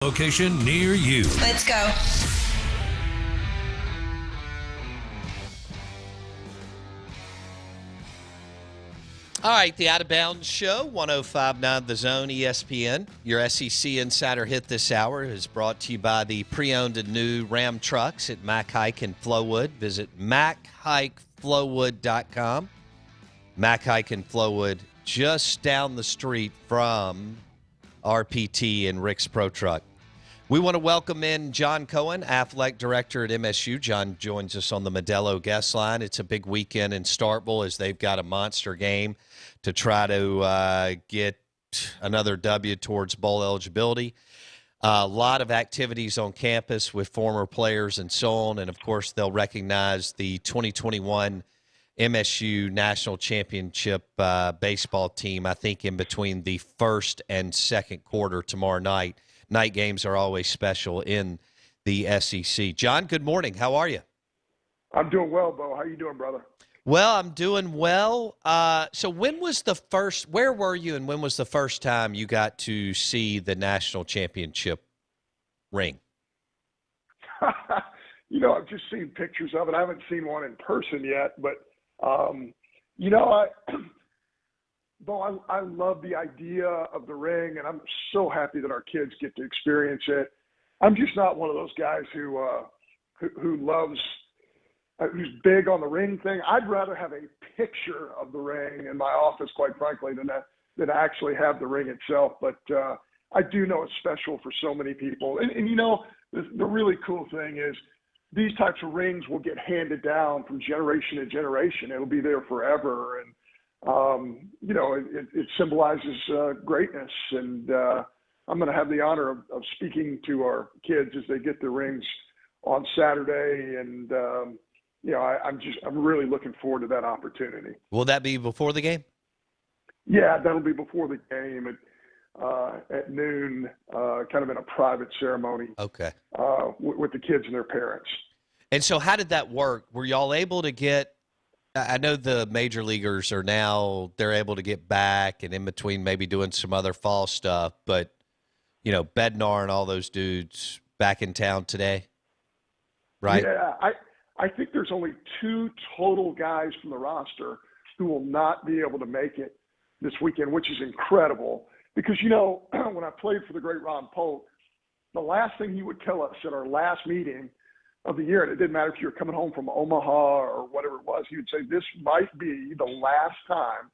Location near you. Let's go. All right, the Out of Bounds Show, 105.9 The Zone, ESPN. Your SEC Insider Hit this hour is brought to you by the pre-owned and new Ram trucks at Mac Hike in Flowood. Visit MacHikeFlowood.com. Mac Hike in Flowood, just down the street from RPT and Rick's Pro Truck. We want to welcome in John Cohen, Athletic Director at MSU. John joins us on the Modelo guest line. It's a big weekend in Starkville as they've got a monster game to try to get another W towards bowl eligibility. A lot of activities on campus with former players and so on. And, of course, they'll recognize the 2021 MSU National Championship baseball team, I think, in between the first and second quarter tomorrow night. Night games are always special in the SEC. John, good morning. How are you? I'm doing well, Bo. How you doing, brother? Well, I'm doing well. So when was the first – where were you and when was the first time you got to see the national championship ring? I've just seen pictures of it. I haven't seen one in person yet. But, Bo, I love the idea of the ring, and I'm so happy that our kids get to experience it. I'm just not one of those guys who loves who's big on the ring thing. I'd rather have a picture of the ring in my office, quite frankly, than actually have the ring itself. But I do know it's special for so many people. And the really cool thing is these types of rings will get handed down from generation to generation. It'll be there forever. And it symbolizes greatness, and I'm going to have the honor of speaking to our kids as they get their rings on Saturday, and I'm really looking forward to that opportunity. Will that be before the game? Yeah, that'll be before the game at noon, kind of in a private ceremony. Okay. With the kids and their parents. And so, how did that work? Were y'all able to get? I know the major leaguers are now, they're able to get back and in between maybe doing some other fall stuff, but, Bednar and all those dudes back in town today, right? Yeah, I think there's only 2 total guys from the roster who will not be able to make it this weekend, which is incredible because, when I played for the great Ron Polk, the last thing he would tell us at our last meeting of the year, and it didn't matter if you were coming home from Omaha or whatever it was, he would say, this might be the last time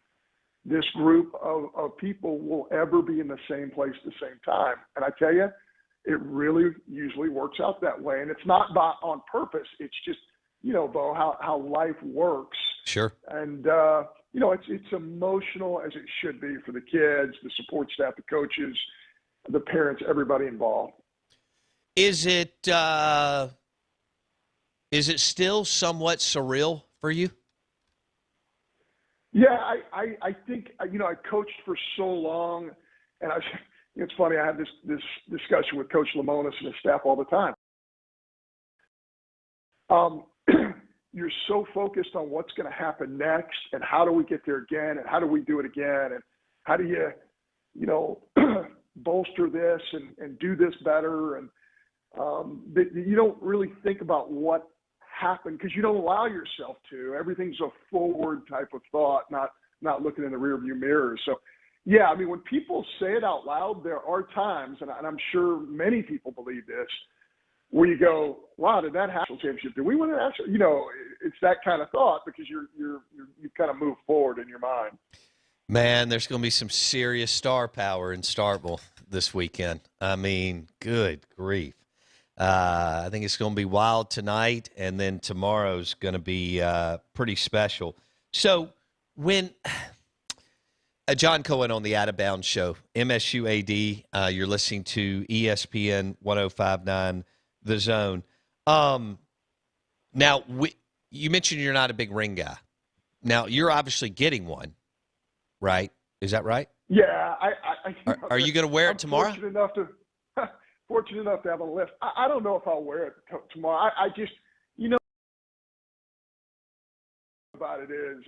this group of people will ever be in the same place at the same time. And I tell you, it really usually works out that way. And it's not on purpose. It's just, Bo, how life works. Sure. And, it's emotional as it should be for the kids, the support staff, the coaches, the parents, everybody involved. Is it still somewhat surreal for you? Yeah, I think, I coached for so long, and it's funny, I have this discussion with Coach Lamonis and his staff all the time. You're so focused on what's going to happen next and how do we get there again and how do we do it again and how do you, bolster this and do this better. And you don't really think about what happened because you don't allow yourself to. Everything's a forward type of thought, not looking in the rearview mirror. So, yeah, I mean, when people say it out loud, there are times, and I'm sure many people believe this, where you go, wow, did that national championship? Did we win a national? It's that kind of thought because you kind of move forward in your mind. Man, there's going to be some serious star power in Starkville this weekend. I mean, good grief. I think it's going to be wild tonight, and then tomorrow's going to be pretty special. So when John Cohen on the Out of Bounds Show, MSU AD, you're listening to ESPN 105.9 The Zone. Now, you mentioned you're not a big ring guy. Now, you're obviously getting one, right? Is that right? Yeah. Are you going to wear it tomorrow? Fortunate enough to have a lift. I don't know if I'll wear it tomorrow. I just, about it is,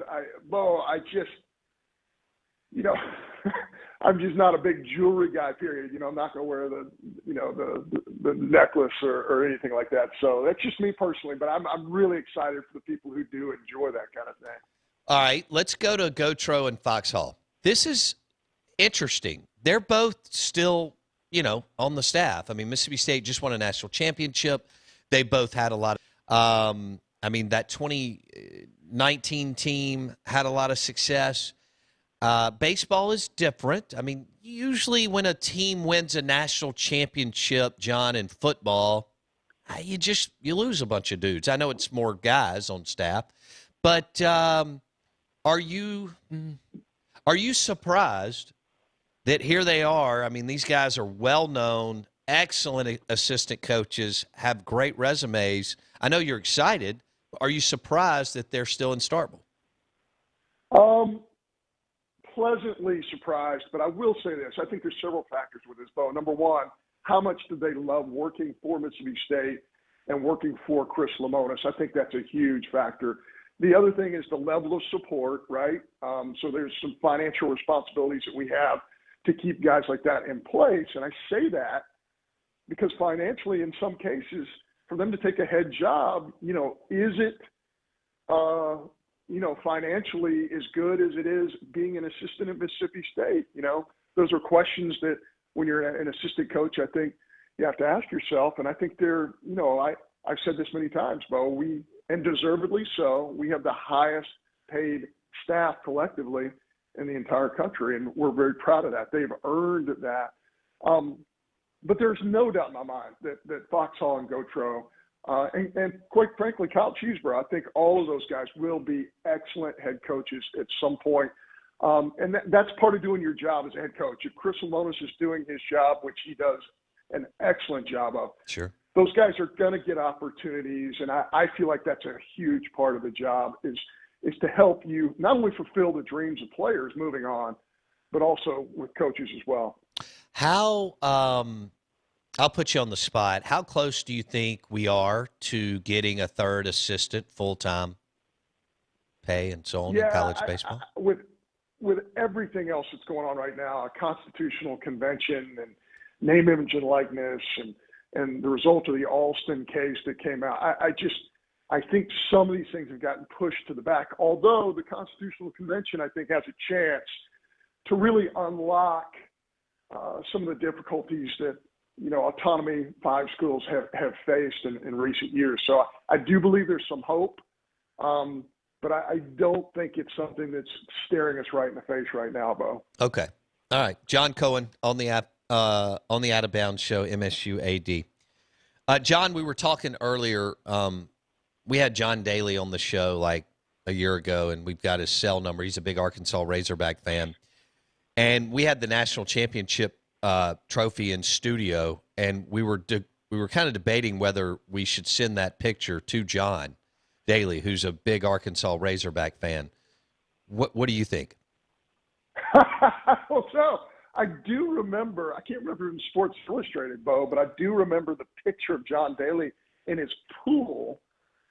I'm just not a big jewelry guy, period. I'm not going to wear the necklace or anything like that. So that's just me personally, but I'm really excited for the people who do enjoy that kind of thing. All right, let's go to Gautreaux and Foxhall. This is interesting. They're both still, on the staff. I mean, Mississippi State just won a national championship. They both had a lot of that 2019 team had a lot of success. Baseball is different. I mean, usually when a team wins a national championship, John, in football, you lose a bunch of dudes. I know it's more guys on staff, but are you surprised that here they are? I mean, these guys are well-known, excellent assistant coaches, have great resumes. I know you're excited. Are you surprised that they're still in Starkville? Pleasantly surprised, but I will say this. I think there's several factors with this, Bo. Number one, how much do they love working for Mississippi State and working for Chris Lemonis? I think that's a huge factor. The other thing is the level of support, right? So there's some financial responsibilities that we have to keep guys like that in place. And I say that because financially, in some cases, for them to take a head job, is it financially as good as it is being an assistant at Mississippi State? Those are questions that when you're an assistant coach, I think you have to ask yourself. And I think they're, I've said this many times, Bo, and deservedly so, we have the highest paid staff collectively in the entire country. And we're very proud of that. They've earned that. But there's no doubt in my mind that Foxhall and Gautreaux, and quite frankly, Kyle Cheeseborough, I think all of those guys will be excellent head coaches at some point. And that's part of doing your job as a head coach. If Chris Lemonis is doing his job, which he does an excellent job of, sure, those guys are going to get opportunities. And I feel like that's a huge part of the job is to help you not only fulfill the dreams of players moving on, but also with coaches as well. How I'll put you on the spot. How close do you think we are to getting a third assistant full-time pay and so on in college baseball? With everything else that's going on right now, a constitutional convention and name, image, and likeness, and the result of the Alston case that came out, I think some of these things have gotten pushed to the back. Although the constitutional convention, I think, has a chance to really unlock some of the difficulties that Autonomy 5 schools have faced in recent years. So I do believe there's some hope, but I don't think it's something that's staring us right in the face right now, Bo. Okay. All right. John Cohen on the Out of Bounds show, MSU AD. John, we were talking earlier. We had John Daly on the show like a year ago, and we've got his cell number. He's a big Arkansas Razorback fan. And we had the national championship trophy in studio, and we were kind of debating whether we should send that picture to John Daly, who's a big Arkansas Razorback fan. What do you think? Well, so I do remember, I can't remember in Sports Illustrated, Bo, but I do remember the picture of John Daly in his pool.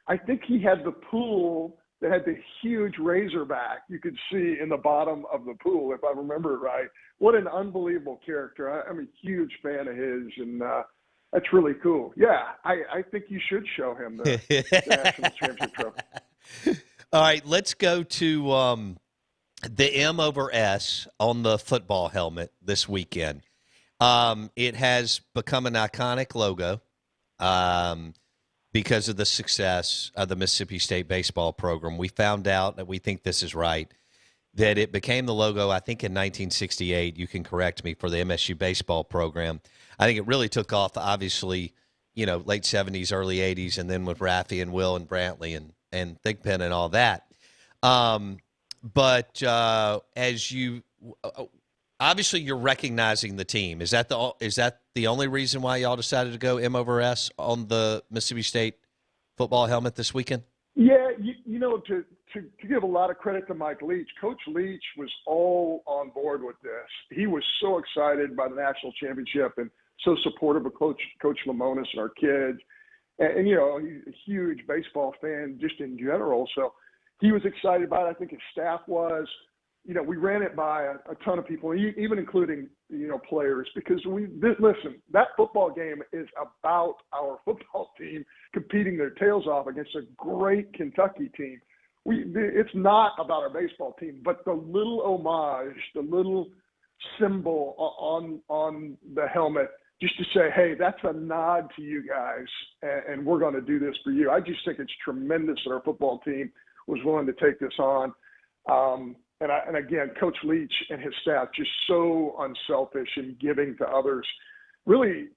I think he had the pool that had the huge Razorback you could see in the bottom of the pool, if I remember it right. What an unbelievable character. I'm a huge fan of his, and that's really cool. Yeah, I think you should show him the National Championship Trophy. All right, let's go to the M over S on the football helmet this weekend. It has become an iconic logo because of the success of the Mississippi State baseball program. We found out that we think this is right, that it became the logo, I think, in 1968. You can correct me, for the MSU baseball program. I think it really took off, obviously, late 70s, early 80s, and then with Raffy and Will and Brantley and Thigpen and all that. But as you obviously you're recognizing the team. Is that the only reason why y'all decided to go M over S on the Mississippi State football helmet this weekend? Yeah, to give a lot of credit to Mike Leach, Coach Leach was all on board with this. He was so excited by the national championship and so supportive of Coach Lemonis and our kids. And he's a huge baseball fan just in general. So he was excited about it. I think his staff was. we ran it by a ton of people, even including, players, because listen, that football game is about our football team competing their tails off against a great Kentucky team. It's not about our baseball team, but the little homage, the little symbol on the helmet, just to say, hey, that's a nod to you guys, and we're going to do this for you. I just think it's tremendous that our football team was willing to take this on. And again, Coach Leach and his staff just so unselfish and giving to others. Really,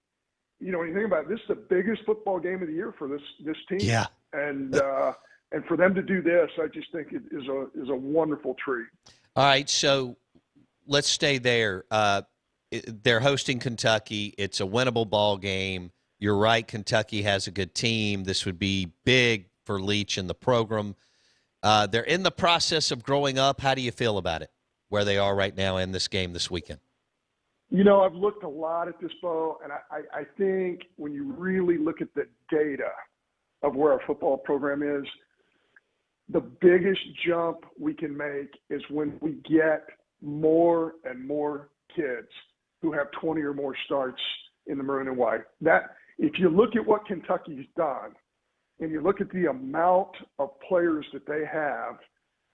when you think about it, this is the biggest football game of the year for this team. Yeah. And for them to do this, I just think it is a wonderful treat. All right, so let's stay there. They're hosting Kentucky. It's a winnable ball game. You're right, Kentucky has a good team. This would be big for Leach and the program. They're in the process of growing up. How do you feel about it, where they are right now in this game this weekend? I've looked a lot at this, Bo, and I think when you really look at the data of where our football program is, the biggest jump we can make is when we get more and more kids who have 20 or more starts in the maroon and white. That, if you look at what Kentucky's done, and you look at the amount of players that they have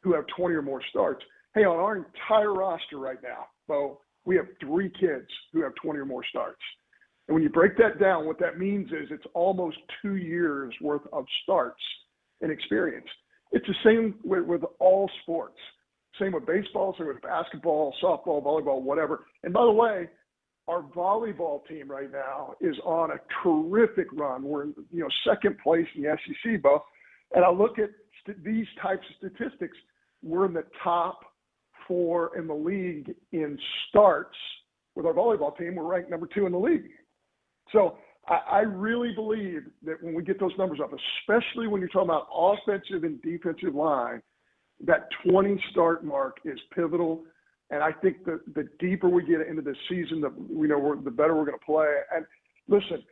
who have 20 or more starts, hey, on our entire roster right now, Bo, we have 3 kids who have 20 or more starts. And when you break that down, what that means is it's almost 2 years worth of starts and experience. It's the same with all sports. Same with baseball, same with basketball, softball, volleyball, whatever. And by the way, our volleyball team right now is on a terrific run. We're in, second place in the SEC, Bo. And I look at these types of statistics. We're in the top 4 in the league in starts with our volleyball team. We're ranked number 2 in the league. So I really believe that when we get those numbers up, especially when you're talking about offensive and defensive line, that 20 start mark is pivotal. And I think the deeper we get into the season, the better we're going to play. And listen,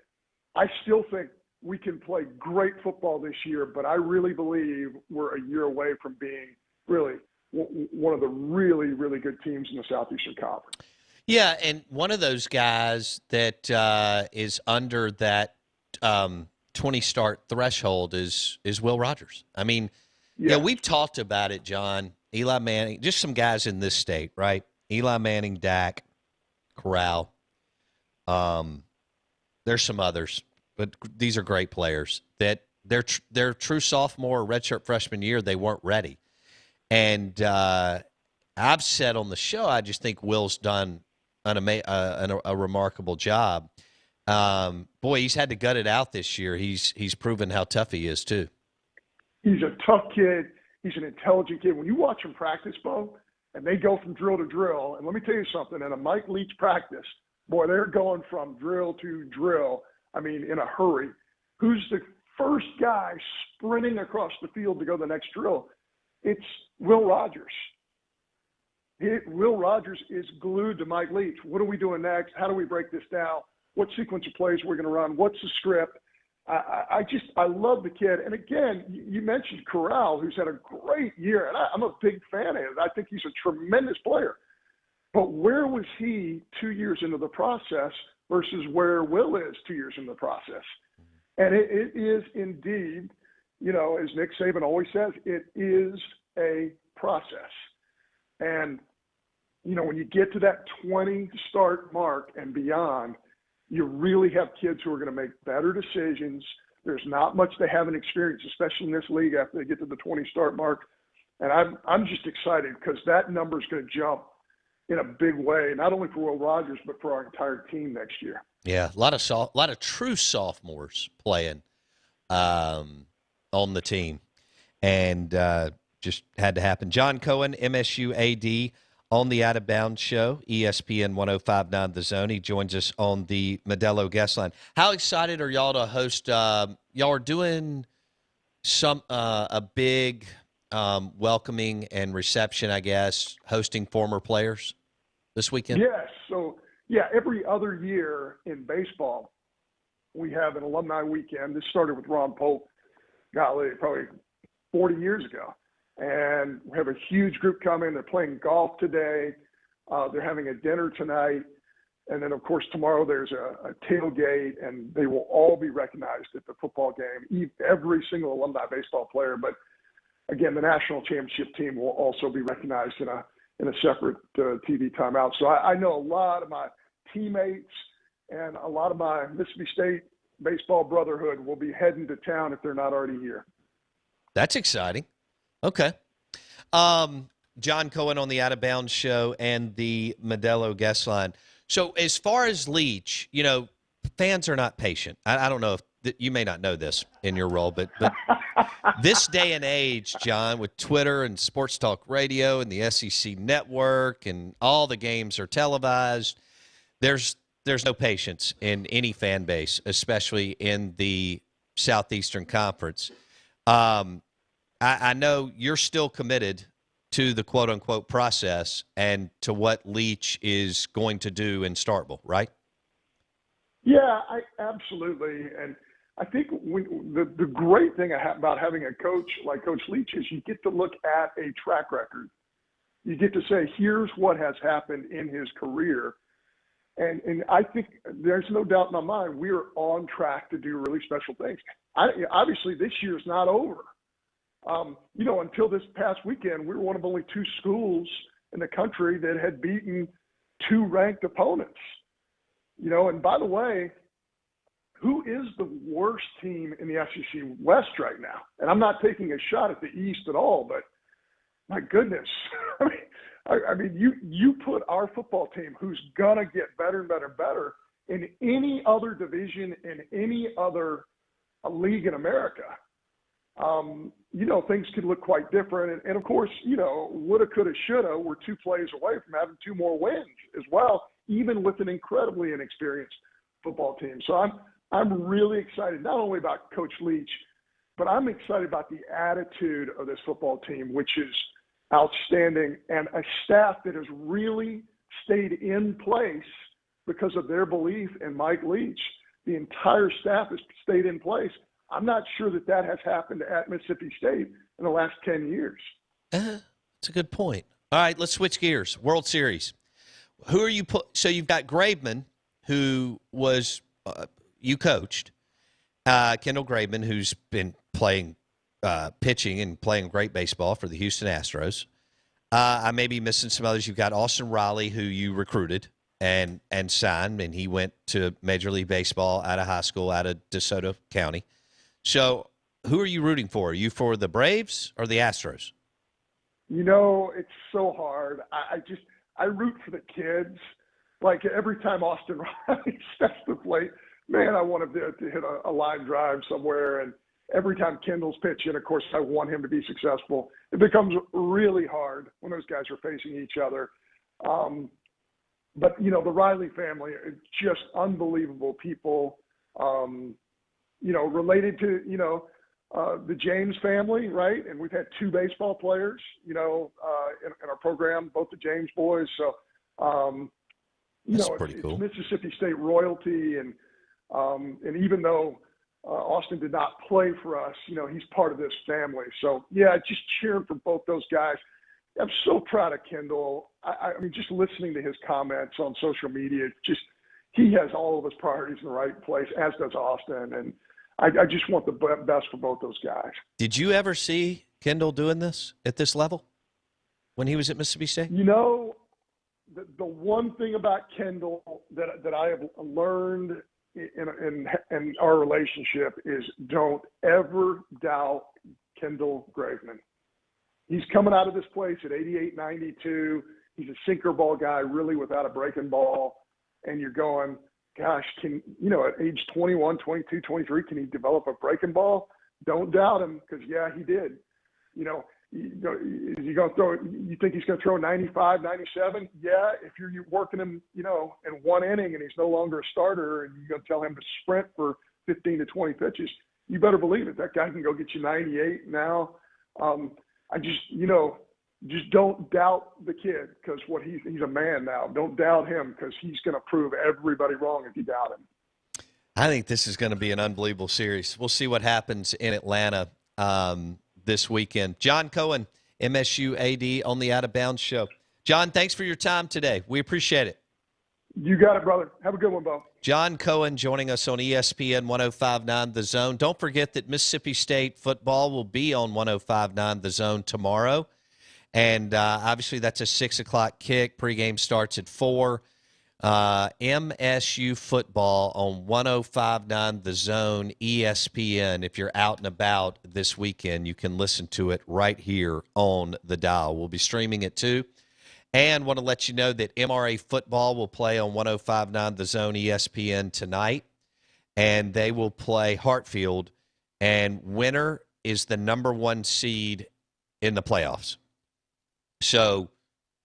I still think we can play great football this year, but I really believe we're a year away from being really one of the really, really good teams in the Southeastern Conference. Yeah, and one of those guys that is under that 20-start threshold is Will Rogers. I mean, we've talked about it, John. Eli Manning, just some guys in this state, right? Eli Manning, Dak, Corral. There's some others, but these are great players that their true sophomore or redshirt freshman year, they weren't ready. And I've said on the show, I just think Will's done a remarkable job. Boy, he's had to gut it out this year. He's proven how tough he is too. He's a tough kid. He's an intelligent kid. When you watch him practice, Bo, and they go from drill to drill, and let me tell you something, in a Mike Leach practice, boy, they're going from drill to drill, in a hurry. Who's the first guy sprinting across the field to go to the next drill? It's Will Rogers. Will Rogers is glued to Mike Leach. What are we doing next? How do we break this down? What sequence of plays we're going to run? What's the script? I love the kid. And again, you mentioned Corral, who's had a great year, and I'm a big fan of him. I think he's a tremendous player. But where was he 2 years into the process versus where Will is 2 years into the process? And it is indeed, as Nick Saban always says, it is a process. And, when you get to that 20 start mark and beyond, you really have kids who are going to make better decisions. There's not much they haven't experienced, especially in this league after they get to the 20 start mark. And I'm just excited because that number is going to jump in a big way, not only for Will Rogers, but for our entire team next year. Yeah, a lot of true sophomores playing on the team. And just had to happen. John Cohen, MSU AD, on the Out of Bounds show, ESPN 105.9 The Zone. He joins us on the Modelo guest line. How excited are y'all to host? Y'all are doing a big welcoming and reception, I guess, hosting former players this weekend? Yes. So, every other year in baseball, we have an alumni weekend. This started with Ron Polk, golly, probably 40 years ago. And we have a huge group coming. They're playing golf today. They're having a dinner tonight. And then, of course, tomorrow there's a tailgate, and they will all be recognized at the football game, every single alumni baseball player. But, again, the national championship team will also be recognized in a separate TV timeout. So I know a lot of my teammates and a lot of my Mississippi State baseball brotherhood will be heading to town if they're not already here. That's exciting. Okay. John Cohen on the Out of Bounds show and the Modelo guest line. So as far as Leach, fans are not patient. I don't know if you may not know this in your role, but this day and age, John, with Twitter and Sports Talk Radio and the SEC Network and all the games are televised, there's no patience in any fan base, especially in the Southeastern Conference. I know you're still committed to the quote-unquote process and to what Leach is going to do in Starkville, right? Yeah, absolutely. And I think the great thing about having a coach like Coach Leach is you get to look at a track record. You get to say, here's what has happened in his career. And I think there's no doubt in my mind we're on track to do really special things. Obviously, this year's not over. Until this past weekend, we were one of only 2 schools in the country that had beaten 2 ranked opponents. And by the way, who is the worst team in the SEC West right now? And I'm not taking a shot at the East at all, but my goodness, I mean, you put our football team, who's gonna get better and better and better, in any other division in any other league in America. Things could look quite different. And of course, woulda, coulda, shoulda, we're 2 plays away from having 2 more wins as well, even with an incredibly inexperienced football team. So I'm really excited, not only about Coach Leach, but I'm excited about the attitude of this football team, which is outstanding, and a staff that has really stayed in place because of their belief in Mike Leach. The entire staff has stayed in place. I'm not sure that has happened at Mississippi State in the last 10 years. That's a good point. All right, let's switch gears. World Series. Who are you so you've got Graveman, who was you coached, Kendall Graveman, who's been playing pitching and playing great baseball for the Houston Astros. I may be missing some others. You've got Austin Riley, who you recruited and signed, and he went to Major League Baseball out of high school out of DeSoto County. So who are you rooting for? Are you for the Braves or the Astros? It's so hard. I root for the kids. Like every time Austin Riley steps the plate, man, I want him to hit a line drive somewhere. And every time Kendall's pitching, of course, I want him to be successful. It becomes really hard when those guys are facing each other. But, the Riley family are just unbelievable people. Related to, the James family, right? And we've had 2 baseball players, in our program, both the James boys. So, That's pretty cool. It's Mississippi State royalty. And even though Austin did not play for us, he's part of this family. So, yeah, just cheering for both those guys. I'm so proud of Kendall. I mean, just listening to his comments on social media, he has all of his priorities in the right place, as does Austin. And I just want the best for both those guys. Did you ever see Kendall doing this at this level when he was at Mississippi State? The one thing about Kendall that I have learned in our relationship is don't ever doubt Kendall Graveman. He's coming out of this place at 88, 92. He's a sinker ball guy, really without a breaking ball. And you're going, gosh, at age 21, 22, 23, can he develop a breaking ball? Don't doubt him, because, yeah, he did. Is he going to throw? You think he's going to throw 95, 97? Yeah, if you're working him, in one inning and he's no longer a starter and you're going to tell him to sprint for 15 to 20 pitches, you better believe it. That guy can go get you 98 now. Just don't doubt the kid, because he's a man now. Don't doubt him, because he's going to prove everybody wrong if you doubt him. I think this is going to be an unbelievable series. We'll see what happens in Atlanta this weekend. John Cohen, MSU AD on the Out of Bounds Show. John, thanks for your time today. We appreciate it. You got it, brother. Have a good one, Bo. John Cohen joining us on ESPN 105.9 The Zone. Don't forget that Mississippi State football will be on 105.9 The Zone tomorrow. And obviously that's a 6 o'clock kick. Pregame starts at 4. MSU football on 105.9 The Zone, ESPN. If you're out and about this weekend, you can listen to it right here on the dial. We'll be streaming it too. And want to let you know that MRA football will play on 105.9 The Zone, ESPN tonight. And they will play Hartfield. And winner is the number 1 seed in the playoffs. So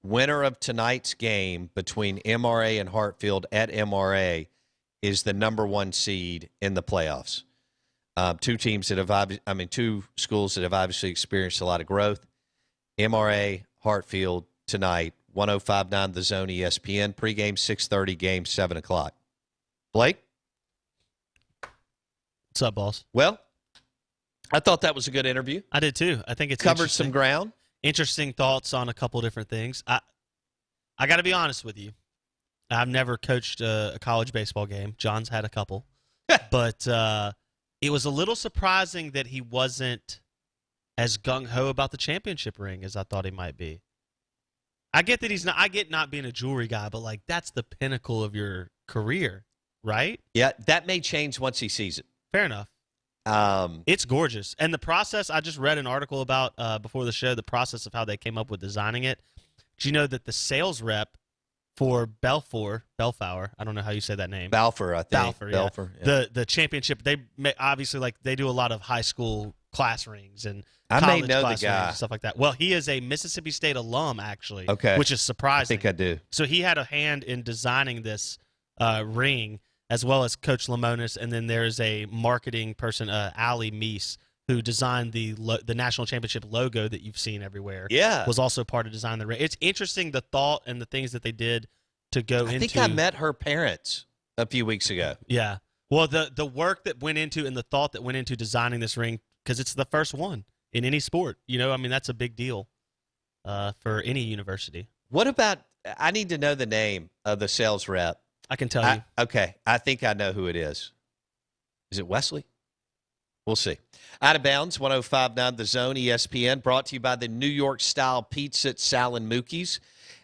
winner of tonight's game between MRA and Hartfield at MRA is the number 1 seed in the playoffs. Two schools that have obviously experienced a lot of growth. MRA, Hartfield tonight, 105.9 The Zone, ESPN. Pregame 6:30, game 7 o'clock. Blake? What's up, boss? Well, I thought that was a good interview. I did too. I think it's covered some ground. Interesting thoughts on a couple different things. I got to be honest with you. I've never coached a college baseball game. John's had a couple. But it was a little surprising that he wasn't as gung-ho about the championship ring as I thought he might be. I get that he's not. I get not being a jewelry guy, but like that's the pinnacle of your career, right? Yeah, that may change once he sees it. Fair enough. It's gorgeous, and the process. I just read an article about before the show the process of how they came up with designing it. Do you know that the sales rep for Belfour, I don't know how you say that name. Balfour, I think. Balfour, yeah. The championship. They obviously they do a lot of high school class rings and I college may know class the guy. rings and stuff like that. Well, he is a Mississippi State alum, actually. Okay. Which is surprising. I think I do. So he had a hand in designing this ring, as well as Coach Lamonis, and then there's a marketing person, Allie Meese, who designed the national championship logo that you've seen everywhere. Yeah. Was also part of designing the ring. It's interesting the thought and the things that they did to go into. I think I met her parents a few weeks ago. Yeah. Well, the work that went into and the thought that went into designing this ring, because it's the first one in any sport. That's a big deal for any university. What about, I need to know the name of the sales rep. I can tell you. Okay. I think I know who it is. Is it Wesley? We'll see. Out of Bounds, 105.9 The Zone, ESPN, brought to you by the New York-style pizza at Sal and Mookie's.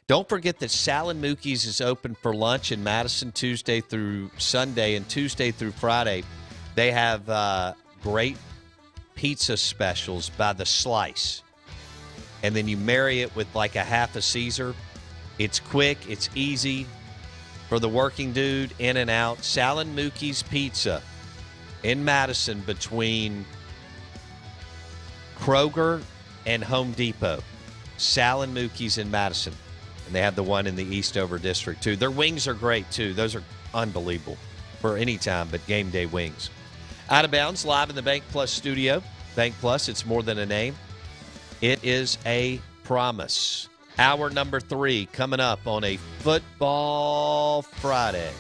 Don't forget that Sal and Mookie's is open for lunch in Madison Tuesday through Sunday, and Tuesday through Friday they have great pizza specials by the slice. And then you marry it with like a half a Caesar. It's quick. It's easy for the working dude, in and out. Sal and Mookie's Pizza in Madison between Kroger and Home Depot. Sal and Mookie's in Madison. And they have the one in the Eastover District, too. Their wings are great, too. Those are unbelievable for any time, but game day wings. Out of Bounds, live in the Bank Plus studio. Bank Plus, it's more than a name. It is a promise. Hour number 3 coming up on a Football Friday.